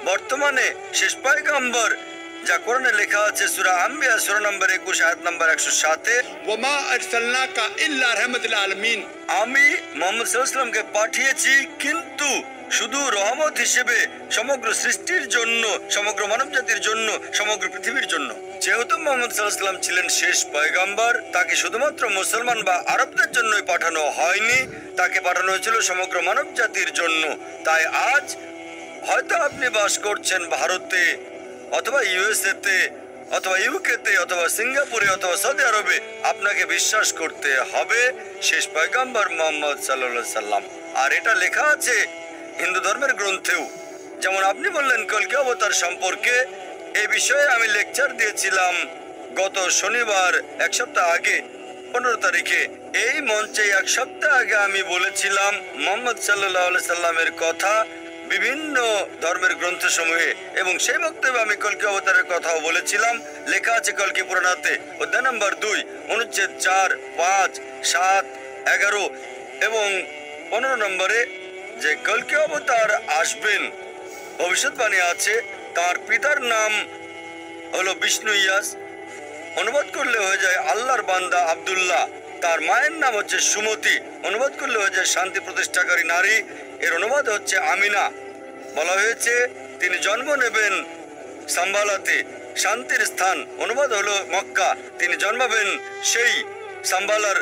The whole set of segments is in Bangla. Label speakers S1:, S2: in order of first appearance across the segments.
S1: বর্তমানে শেষ পয়গম্বর, যা কোরআনে লেখা আছে সূরা আম্বিয়া সূরা নম্বর 21 আয়াত নম্বর 107-এ,
S2: ওয়ামা আরসালনাকা ইল্লা রাহমাতুল আলামিন,
S1: আমি মুহাম্মদ সাল্লাল্লাহু আলাইহি ওয়াসাল্লামকে পাঠিয়েছি কিন্তু শুধু রহমত হিসেবে সমগ্র সৃষ্টির জন্য, সমগ্র মানবজাতির জন্য, সমগ্র পৃথিবীর জন্য। যেহেতু মুহাম্মদ সাল্লাল্লাহু আলাইহি ওয়াসাল্লাম ছিলেন শেষ পয়গম্বর, তাকে শুধুমাত্র মুসলমান বা আরবদের জন্যই পাঠানো হয়নি, তাকে পাঠানো হয়েছিল সমগ্র মানবজাতির জন্য। তাই আজ হয়তো আপনি বাস করছেন ভারতে অথবা ইউএসএতে অথবা ইউকেতে অথবা সিঙ্গাপুরে অথবা সৌদি আরবে, আপনাকে বিশ্বাস করতে হবে শেষ পয়গম্বর মুহাম্মদ সাল্লাল্লাহু আলাইহি সাল্লাম। আর এটা লেখা আছে হিন্দু ধর্মের গ্রন্থেও। যেমন আপনি বললেন কলকি অবতার সম্পর্কে, এই বিষয়ে আমি লেকচার দিয়েছিলাম গত শনিবার, এক সপ্তাহ আগে 15 তারিখে। এই মঞ্চে এক সপ্তাহ আগে আমি বলেছিলাম মুহাম্মদ সাল্লাল্লাহু আলাইহি সাল্লামের কথা বিভিন্ন ধর্মের গ্রন্থসমূহে, এবং সেই বক্তব্যে আমি কলকি অবতারের কথাও বলেছিলাম। লেখা আছে কলকি পুরাণাতে অধ্যায় নম্বর 2 অনুচ্ছেদ 4, 5, 7, 11 এবং 15 নম্বরে যে কলকি অবতার আসবেন, ভবিষ্যৎবাণী আছে। তার পিতার নাম হলো বিষ্ণু ইয়াস, অনুবাদ করলে হয়ে যায় আল্লাহর বান্দা আব্দুল্লাহ। তার মায়ের নাম হচ্ছে সুমতি, অনুবাদ করলে হয়ে যায় শান্তি প্রতিষ্ঠাকারী নারী। এর অনুবাদ হচ্ছে আমিনা। বলা হয়েছে তিনি জন্ম নেবেন সাম্বালাতে, শান্তির স্থান, অনুবাদ হলো মক্কা। তিনি জন্মাবেন সেই সাম্বালার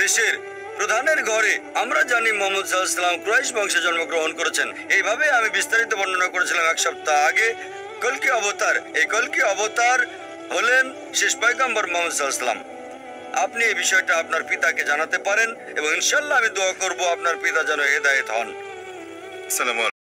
S1: দেশের প্রধানের ঘরে। আমরা জানি মুহাম্মদ সাল্লাল্লাহু আলাইহি ওয়াসাল্লাম কুরাইশ বংশে জন্মগ্রহণ করেছেন। এইভাবে আমি বিস্তারিত বর্ণনা করেছিলাম এক সপ্তাহ আগে। কলকি অবতার, এই কলকি অবতার হলেন শেষ পয়গম্বর মুহাম্মদ সাল্লাল্লাহু আলাইহি ওয়াসাল্লাম। আপনি এই বিষয়টা আপনার পিতাকে জানাতে পারেন এবং ইনশাআল্লাহ আমি দোয়া করব আপনার পিতা যেন হেদায়েত হন।
S3: আসসালামু